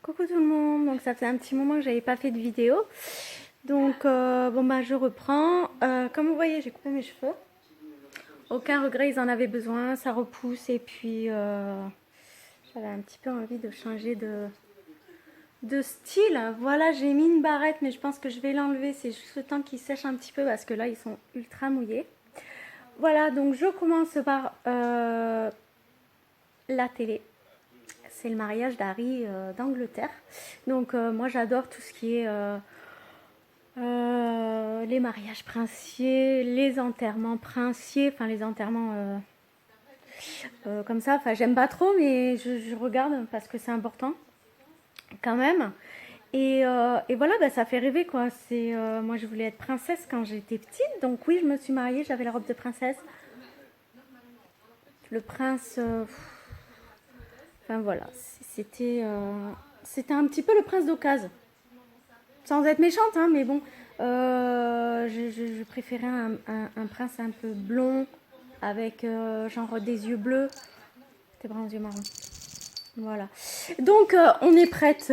Coucou tout le monde, donc ça fait un petit moment que j'avais pas fait de vidéo. Donc bon bah je reprends. Comme vous voyez, j'ai coupé mes cheveux. Aucun regret, ils en avaient besoin, ça repousse et puis j'avais un petit peu envie de changer de style. Voilà, j'ai mis une barrette mais je pense que je vais l'enlever, c'est juste le temps qu'ils sèchent un petit peu parce que là ils sont ultra mouillés. Voilà, donc je commence par la télé. C'est le mariage d'Harry d'Angleterre. Donc moi j'adore tout ce qui est les mariages princiers, les enterrements princiers, enfin les enterrements comme ça. Enfin j'aime pas trop mais je regarde parce que c'est important quand même. Et voilà, bah, ça fait rêver quoi. Moi je voulais être princesse quand j'étais petite, donc oui je me suis mariée, j'avais la robe de princesse. Le prince, enfin voilà, c'était un petit peu le prince d'occasion. Sans être méchante, hein, mais bon, je préférais un prince un peu blond, avec genre des yeux bleus. T'es bruns aux yeux marrons. Voilà. Donc, on est prête,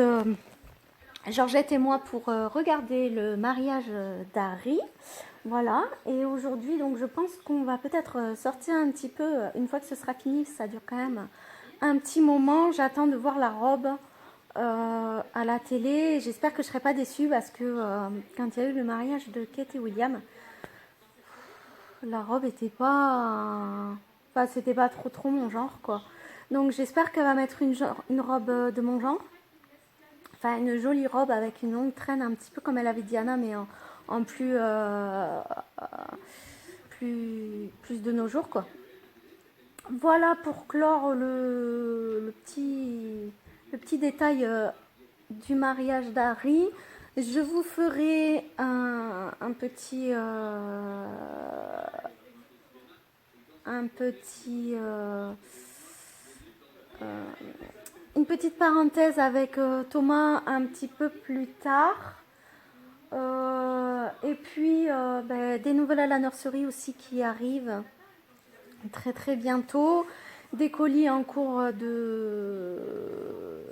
Georgette et moi, pour regarder le mariage d'Harry. Voilà. Et aujourd'hui, donc, je pense qu'on va peut-être sortir un petit peu, une fois que ce sera fini, ça dure quand même un petit moment. J'attends de voir la robe à la télé. J'espère que je ne serai pas déçue parce que quand il y a eu le mariage de Kate et William, la robe était pas... Enfin, c'était pas trop mon genre, quoi. Donc j'espère qu'elle va mettre une robe de mon genre. Enfin, une jolie robe avec une longue traîne, un petit peu comme elle avait Diana, mais en plus de nos jours, quoi. Voilà pour clore le petit détail du mariage d'Harry. Je vous ferai euh, une petite parenthèse avec Thomas un petit peu plus tard. Et puis ben, des nouvelles à la nurserie aussi qui arrivent très très bientôt. Des colis en cours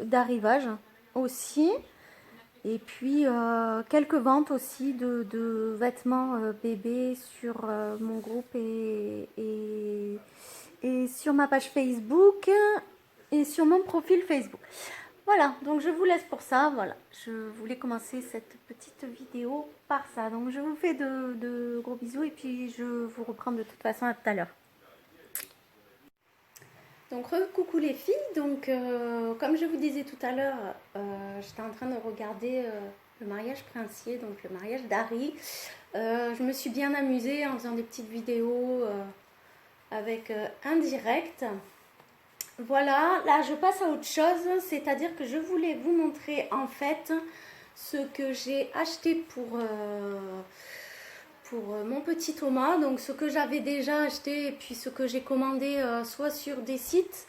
d'arrivage aussi. Et puis quelques ventes aussi de vêtements bébés sur mon groupe et sur ma page Facebook et sur mon profil Facebook. Voilà, donc je vous laisse pour ça. Voilà, je voulais commencer cette petite vidéo par ça. Donc je vous fais de gros bisous et puis je vous reprends de toute façon à tout à l'heure. Donc coucou les filles, donc comme je vous disais tout à l'heure, j'étais en train de regarder le mariage princier, donc le mariage d'Harry. Je me suis bien amusée en faisant des petites vidéos avec un direct. Voilà, là je passe à autre chose, c'est-à-dire que je voulais vous montrer en fait ce que j'ai acheté pour mon petit Thomas, donc ce que j'avais déjà acheté et puis ce que j'ai commandé soit sur des sites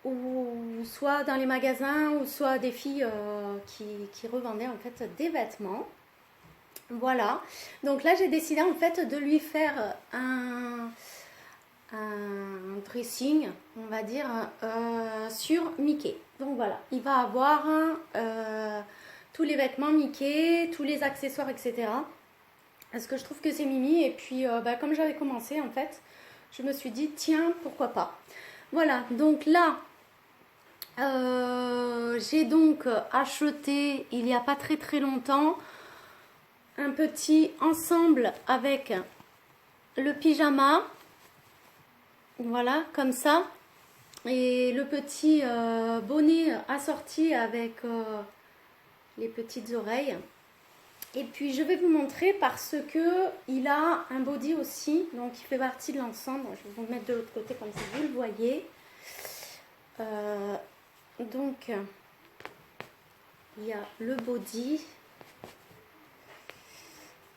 ou soit dans les magasins ou soit des filles qui revendaient en fait des vêtements. Voilà, donc là j'ai décidé en fait de lui faire un dressing, on va dire, sur Mickey. Donc voilà, il va avoir tous les vêtements Mickey, tous les accessoires, etc. Parce que je trouve que c'est mimi. Et puis, bah, comme j'avais commencé, en fait, je me suis dit, tiens, pourquoi pas. Voilà, donc là, j'ai donc acheté, il n'y a pas très très longtemps, un petit ensemble avec le pyjama. Voilà, comme ça. Et le petit bonnet assorti avec les petites oreilles. Et puis je vais vous montrer parce que il a un body aussi, donc il fait partie de l'ensemble. Je vais vous le mettre de l'autre côté comme ça vous le voyez. Donc il y a le body.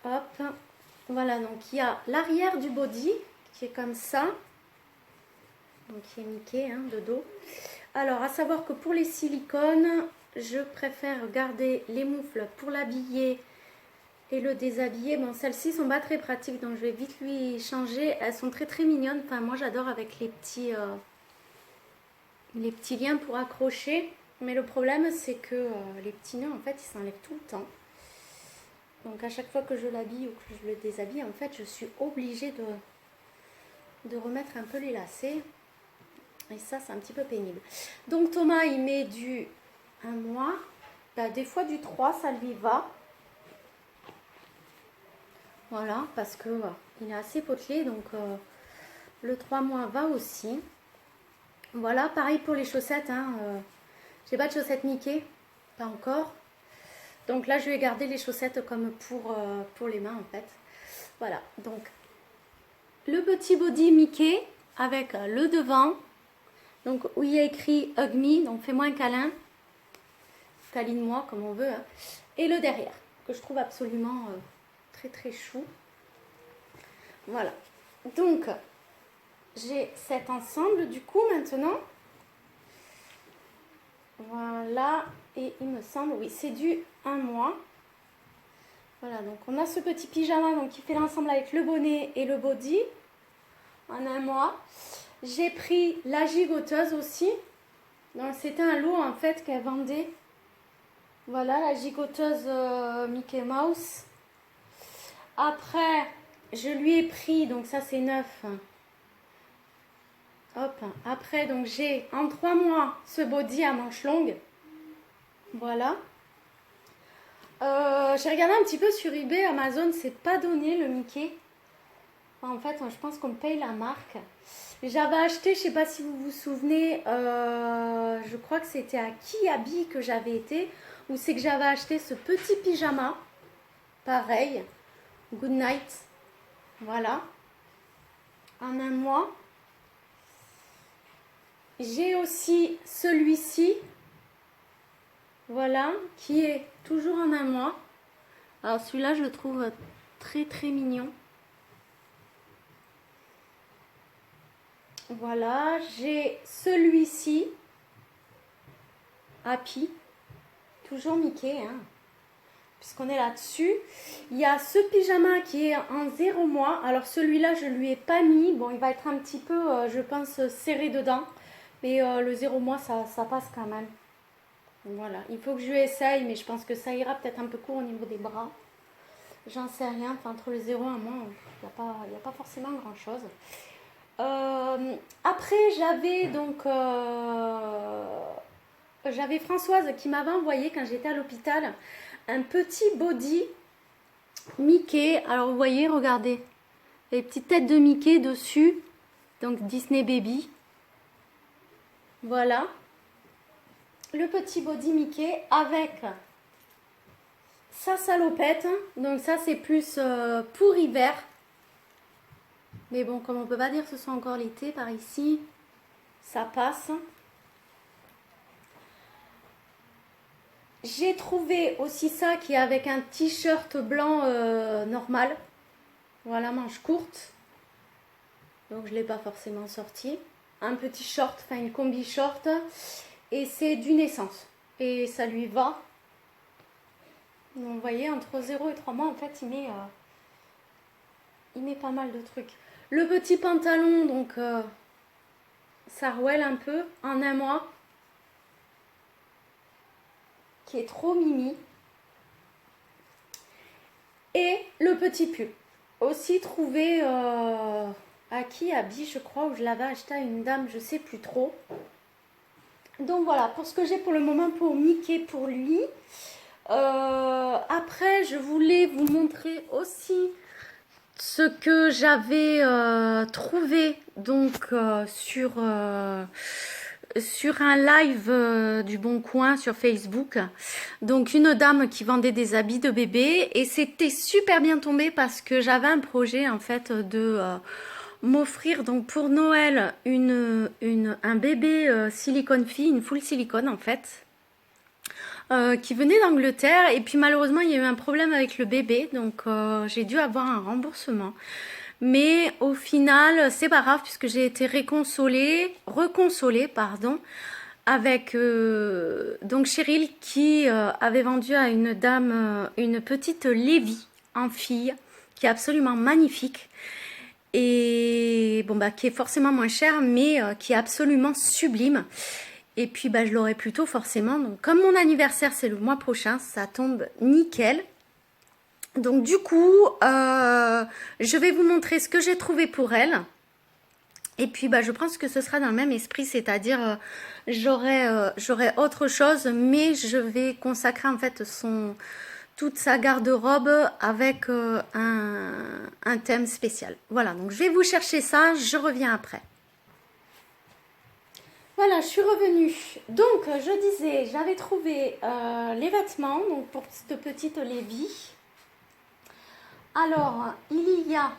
Hop. Voilà, donc il y a l'arrière du body qui est comme ça. Donc il est Mickey hein, de dos. Alors à savoir que pour les silicones, je préfère garder les moufles pour l'habiller et le déshabiller. Bon, celles-ci sont pas très pratiques, donc je vais vite lui changer. Elles sont très très mignonnes. Enfin, moi j'adore avec les petits liens pour accrocher. Mais le problème, c'est que les petits nœuds, en fait, ils s'enlèvent tout le temps. Donc à chaque fois que je l'habille ou que je le déshabille, en fait, je suis obligée de remettre un peu les lacets. Et ça, c'est un petit peu pénible. Donc Thomas, il met du 1 mois. Bah, des fois du 3, ça lui va. Voilà, parce que il est assez potelé, donc le 3 mois va aussi. Voilà, pareil pour les chaussettes. Hein, j'ai pas de chaussettes Mickey, pas encore. Donc là, je vais garder les chaussettes comme pour les mains, en fait. Voilà, donc le petit body Mickey avec le devant. Donc où il y a écrit Hug Me, donc fais-moi un câlin. Câline-moi comme on veut. Hein. Et le derrière, que je trouve absolument très très chou. Voilà. Donc, j'ai cet ensemble du coup maintenant. Voilà. Et il me semble, oui, c'est du 1 mois. Voilà, donc on a ce petit pyjama donc, qui fait l'ensemble avec le bonnet et le body en 1 mois. J'ai pris la gigoteuse aussi. Donc c'était un lot en fait qu'elle vendait. Voilà, la gigoteuse Mickey Mouse. Après, je lui ai pris, donc ça c'est neuf. Hop, après donc j'ai en 3 mois ce body à manches longues. Voilà. J'ai regardé un petit peu sur eBay, Amazon, c'est pas donné le Mickey. Enfin, en fait, je pense qu'on paye la marque. J'avais acheté, je sais pas si vous vous souvenez, je crois que c'était à Kiabi que j'avais été, où c'est que j'avais acheté ce petit pyjama. Pareil, Good Night. Voilà. En 1 mois. J'ai aussi celui-ci. Voilà, qui est toujours en 1 mois. Alors celui-là, je le trouve très très mignon. Voilà, j'ai celui-ci. Happy. Toujours Mickey, hein. Puisqu'on est là-dessus. Il y a ce pyjama qui est en 0 mois. Alors celui-là, je lui ai pas mis. Bon, il va être un petit peu, je pense, serré dedans. Mais le 0 mois, ça passe quand même. Voilà, il faut que je lui essaye, mais je pense que ça ira peut-être un peu court au niveau des bras. J'en sais rien, enfin, entre le 0 et 1 mois, il n'y a pas forcément grand-chose. Après, j'avais donc... j'avais Françoise qui m'avait envoyé, quand j'étais à l'hôpital, un petit body Mickey. Alors, vous voyez, regardez, les petites têtes de Mickey dessus. Donc, Disney Baby. Voilà. Le petit body Mickey avec sa salopette. Donc ça c'est plus pour hiver. Mais bon, comme on peut pas dire que ce soit encore l'été par ici, ça passe. J'ai trouvé aussi ça qui est avec un t-shirt blanc normal. Voilà, manche courte. Donc je ne l'ai pas forcément sorti. Un petit short, enfin une combi short. Et c'est du naissance. Et ça lui va. Donc vous voyez, entre 0 et 3 mois, en fait, il met pas mal de trucs. Le petit pantalon, donc, ça rouelle un peu en 1 mois. Qui est trop mimi. Et le petit pull. Aussi trouvé à qui? À Bi, je crois, où je l'avais acheté à une dame, je sais plus trop. Donc voilà, pour ce que j'ai pour le moment pour Mickey, pour lui. Après, je voulais vous montrer aussi ce que j'avais trouvé donc sur un live du Bon Coin sur Facebook. Donc une dame qui vendait des habits de bébé et c'était super bien tombé parce que j'avais un projet en fait de m'offrir donc pour Noël un bébé silicone fille, une full silicone en fait. Qui venait d'Angleterre et puis malheureusement il y a eu un problème avec le bébé donc j'ai dû avoir un remboursement, mais au final c'est pas grave puisque j'ai été reconsolée pardon, avec donc Cheryl qui avait vendu à une dame une petite Lévi en fille qui est absolument magnifique et bon bah qui est forcément moins chère mais qui est absolument sublime. Et puis bah, je l'aurai plus tôt forcément. Donc comme mon anniversaire c'est le mois prochain, ça tombe nickel. Donc du coup, je vais vous montrer ce que j'ai trouvé pour elle. Et puis bah, je pense que ce sera dans le même esprit, c'est-à-dire j'aurai autre chose, mais je vais consacrer en fait toute sa garde-robe avec un thème spécial. Voilà, donc je vais vous chercher ça, je reviens après. Voilà, je suis revenue. Donc, je disais, j'avais trouvé les vêtements donc pour cette petite Lévi. Alors, il y a...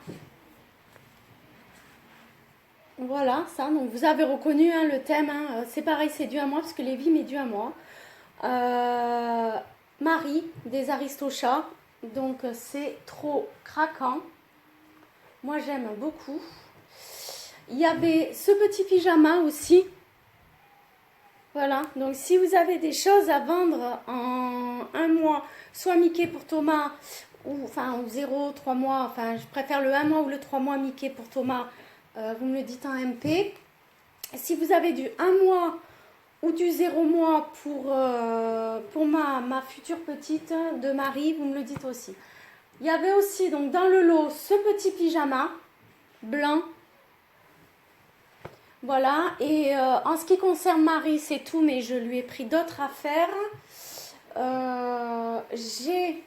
Voilà, ça. Donc, vous avez reconnu hein, le thème. Hein, c'est pareil, c'est dû à moi parce que Lévi m'est dû à moi. Marie des Aristochats. Donc, c'est trop craquant. Moi, j'aime beaucoup. Il y avait ce petit pyjama aussi. Voilà, donc si vous avez des choses à vendre en un mois, soit Mickey pour Thomas, ou enfin 0, 3 mois, enfin je préfère le 1 mois ou le 3 mois Mickey pour Thomas, vous me le dites en MP. Si vous avez du 1 mois ou du 0 mois pour ma future petite de Marie, vous me le dites aussi. Il y avait aussi donc dans le lot ce petit pyjama blanc. Voilà, et en ce qui concerne Marie, c'est tout, mais je lui ai pris d'autres affaires. J'ai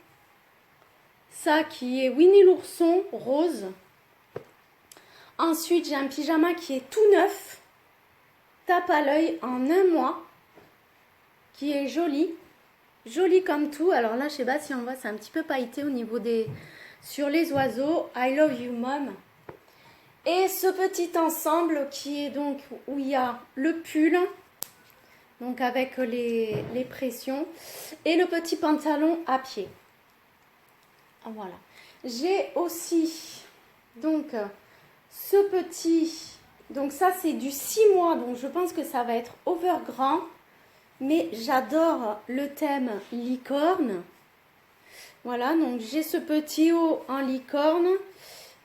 ça qui est Winnie l'ourson rose. Ensuite, j'ai un pyjama qui est tout neuf, tape à l'œil en un mois, qui est joli, joli comme tout. Alors là, je sais pas si on voit, c'est un petit peu pailleté au niveau des... sur les oiseaux. I love you, mom. Et ce petit ensemble qui est donc où il y a le pull, donc avec les pressions, et le petit pantalon à pied. Voilà. J'ai aussi donc ce petit, donc ça c'est du 6 mois, donc je pense que ça va être over grand, mais j'adore le thème licorne. Voilà, donc j'ai ce petit haut en licorne.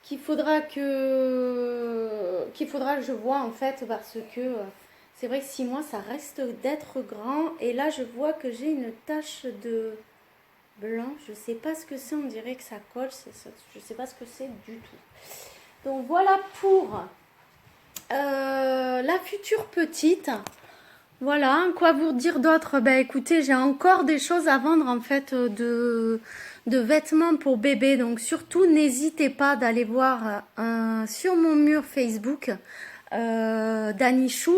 Qu'il faudra que je vois en fait parce que c'est vrai que 6 mois ça reste d'être grand et là je vois que j'ai une tache de blanc, je sais pas ce que c'est, on dirait que ça colle, je sais pas ce que c'est du tout. Donc voilà pour la future petite. Voilà, quoi vous dire d'autre? Ben écoutez, j'ai encore des choses à vendre en fait de vêtements pour bébé. Donc surtout, n'hésitez pas d'aller voir sur mon mur Facebook Dani Chou.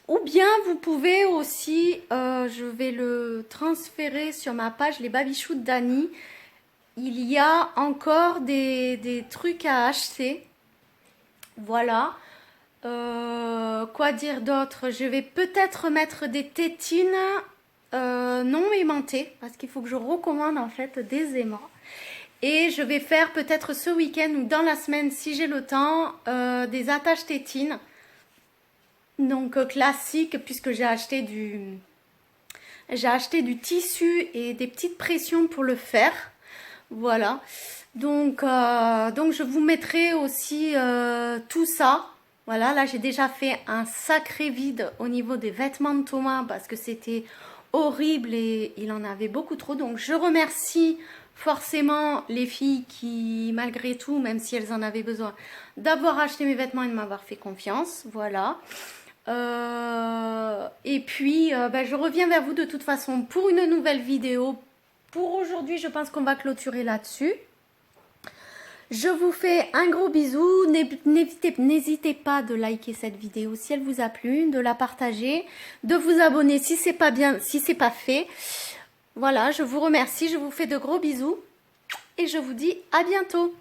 Ou bien vous pouvez aussi, je vais le transférer sur ma page Les Babichous de Dani. Il y a encore des trucs à acheter. Voilà. Quoi dire d'autre? Je vais peut-être mettre des tétines non aimantées parce qu'il faut que je recommande en fait des aimants. Et je vais faire peut-être ce week-end ou dans la semaine si j'ai le temps des attaches tétines. Donc classique puisque j'ai acheté du tissu et des petites pressions pour le faire. Voilà. Donc je vous mettrai aussi tout ça. Voilà, là j'ai déjà fait un sacré vide au niveau des vêtements de Thomas parce que c'était horrible et il en avait beaucoup trop. Donc je remercie forcément les filles qui, malgré tout, même si elles en avaient besoin, d'avoir acheté mes vêtements et de m'avoir fait confiance. Voilà. Et puis, je reviens vers vous de toute façon pour une nouvelle vidéo. Pour aujourd'hui, je pense qu'on va clôturer là-dessus. Je vous fais un gros bisou, n'hésitez pas de liker cette vidéo si elle vous a plu, de la partager, de vous abonner si c'est pas bien, si c'est pas fait. Voilà, je vous remercie, je vous fais de gros bisous et je vous dis à bientôt.